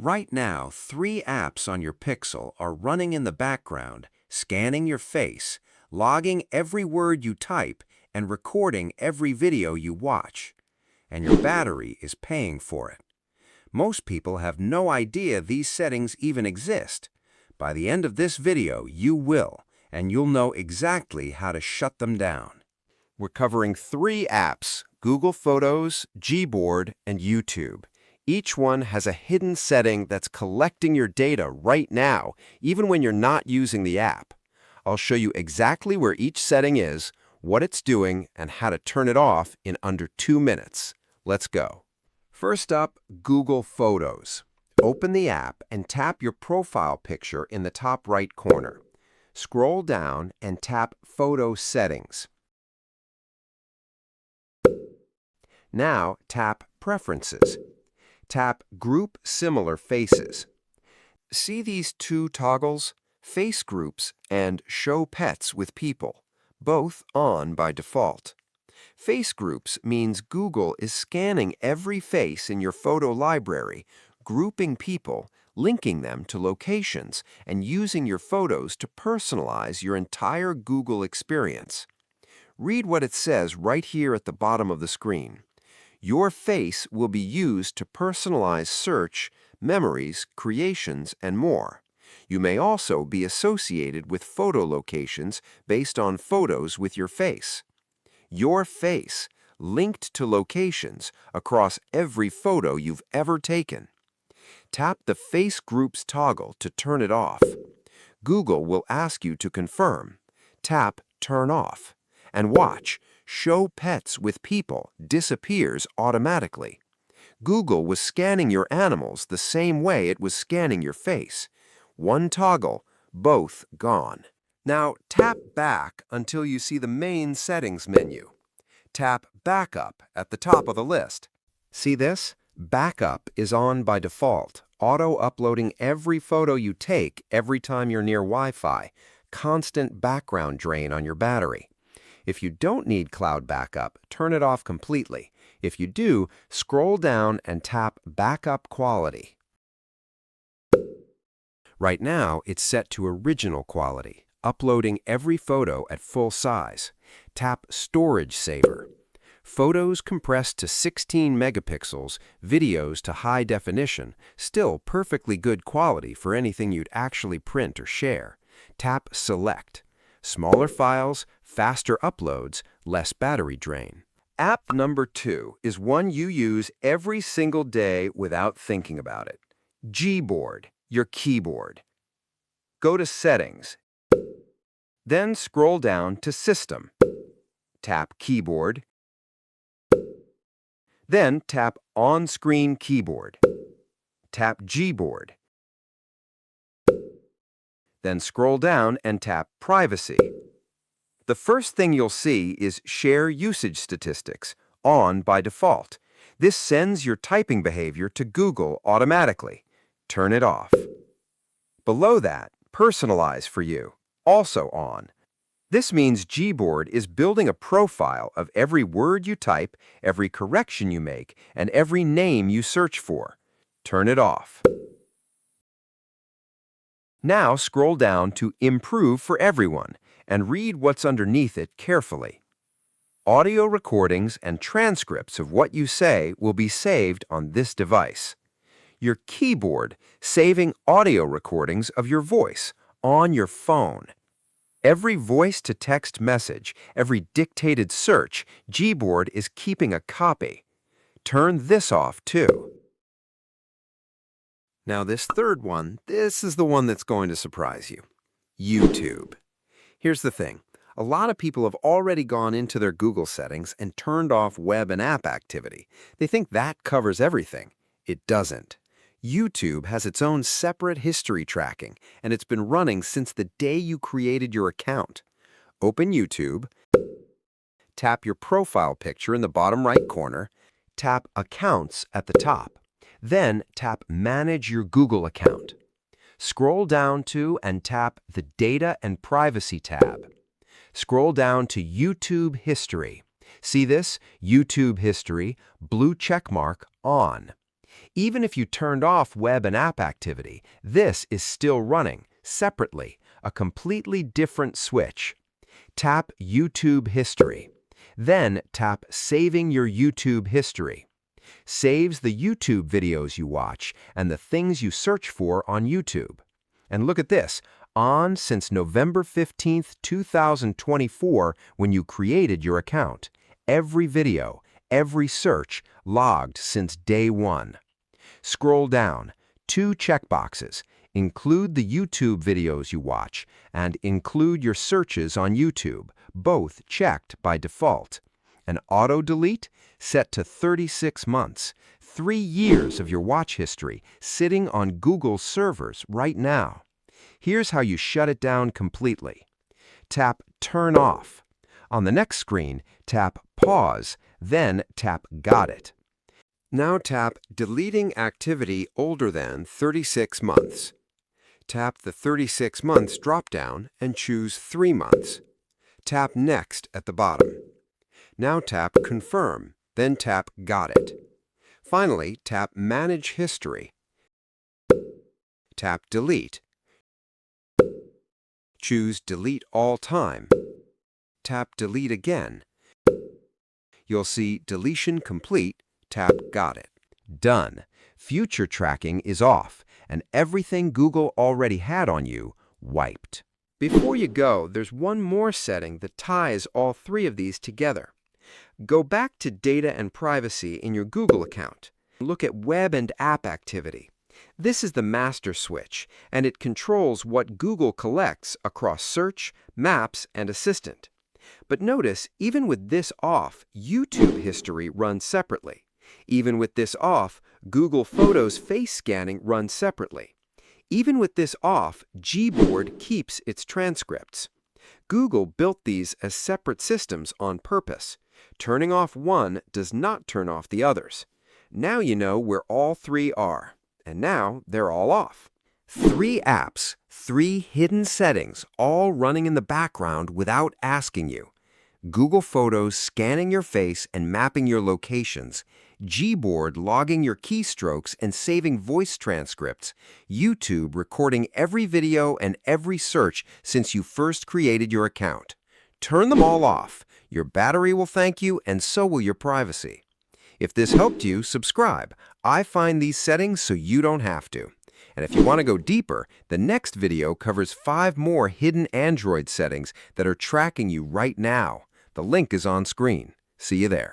Right now, 3 apps on your Pixel are running in the background, scanning your face, logging every word you type, and recording every video you watch. And your battery is paying for it. Most people have no idea these settings even exist. By the end of this video, you will, and you'll know exactly how to shut them down. We're covering 3 apps: Google Photos, Gboard, and YouTube. Each one has a hidden setting that's collecting your data right now, even when you're not using the app. I'll show you exactly where each setting is, what it's doing, and how to turn it off in under 2 minutes. Let's go. First up, Google Photos. Open the app and tap your profile picture in the top right corner. Scroll down and tap Photo Settings. Now tap Preferences. Tap Group Similar Faces. See these 2 toggles? Face Groups and Show Pets with People, both on by default. Face Groups means Google is scanning every face in your photo library, grouping people, linking them to locations, and using your photos to personalize your entire Google experience. Read what it says right here at the bottom of the screen. Your face will be used to personalize search, memories, creations, and more. You may also be associated with photo locations based on photos with your face. Your face, linked to locations across every photo you've ever taken. Tap the Face Groups toggle to turn it off. Google will ask you to confirm. Tap Turn Off. And watch, Show Pets with People disappears automatically. Google was scanning your animals the same way it was scanning your face. One toggle, both gone. Now tap Back until you see the main settings menu. Tap Backup at the top of the list. See this? Backup is on by default, auto-uploading every photo you take every time you're near Wi-Fi. Constant background drain on your battery. If you don't need cloud backup, turn it off completely. If you do, scroll down and tap Backup Quality. Right now, it's set to original quality, uploading every photo at full size. Tap Storage Saver. Photos compressed to 16 megapixels, videos to high definition, still perfectly good quality for anything you'd actually print or share. Tap Select. Smaller files, faster uploads, less battery drain. App number 2 is one you use every single day without thinking about it. Gboard, your keyboard. Go to Settings. Then scroll down to System. Tap Keyboard. Then tap On-Screen Keyboard. Tap Gboard. Then scroll down and tap Privacy. The first thing you'll see is Share Usage Statistics, on by default. This sends your typing behavior to Google automatically. Turn it off. Below that, Personalize for you, also on. This means Gboard is building a profile of every word you type, every correction you make, and every name you search for. Turn it off. Now scroll down to Improve for Everyone and read what's underneath it carefully. Audio recordings and transcripts of what you say will be saved on this device. Your keyboard, saving audio recordings of your voice on your phone. Every voice-to-text message, every dictated search, Gboard is keeping a copy. Turn this off too. Now this third one, this is the one that's going to surprise you. YouTube. Here's the thing. A lot of people have already gone into their Google settings and turned off web and app activity. They think that covers everything. It doesn't. YouTube has its own separate history tracking, and it's been running since the day you created your account. Open YouTube, tap your profile picture in the bottom right corner, tap Accounts at the top. Then tap Manage your Google account. Scroll down to and tap the Data and Privacy tab. Scroll down to YouTube History. See this? YouTube History, blue check mark on. Even if you turned off web and app activity, this is still running, separately, a completely different switch. Tap YouTube History. Then tap Saving your YouTube history. Saves the YouTube videos you watch and the things you search for on YouTube. And look at this, on since November 15th, 2024, when you created your account. Every video, every search, logged since day one. Scroll down, 2 checkboxes. Include the YouTube videos you watch and include your searches on YouTube, both checked by default. An auto-delete set to 36 months, 3 years of your watch history sitting on Google's servers right now. Here's how you shut it down completely. Tap Turn Off. On the next screen, tap Pause, then tap Got It. Now tap Deleting Activity Older Than 36 Months. Tap the 36 months drop-down and choose 3 months. Tap Next at the bottom. Now tap Confirm, then tap Got It. Finally, tap Manage History. Tap Delete. Choose Delete All Time. Tap Delete again. You'll see Deletion Complete. Tap Got It. Done. Future tracking is off, and everything Google already had on you, wiped. Before you go, there's one more setting that ties all 3 of these together. Go back to Data and Privacy in your Google account. Look at Web and App Activity. This is the master switch, and it controls what Google collects across Search, Maps, and Assistant. But notice, even with this off, YouTube history runs separately. Even with this off, Google Photos face scanning runs separately. Even with this off, Gboard keeps its transcripts. Google built these as separate systems on purpose. Turning off one does not turn off the others. Now you know where all 3 are. And now they're all off. 3 apps, 3 hidden settings, all running in the background without asking you. Google Photos scanning your face and mapping your locations. Gboard logging your keystrokes and saving voice transcripts. YouTube recording every video and every search since you first created your account. Turn them all off. Your battery will thank you, and so will your privacy. If this helped you, subscribe. I find these settings so you don't have to. And if you want to go deeper, the next video covers 5 more hidden Android settings that are tracking you right now. The link is on screen. See you there.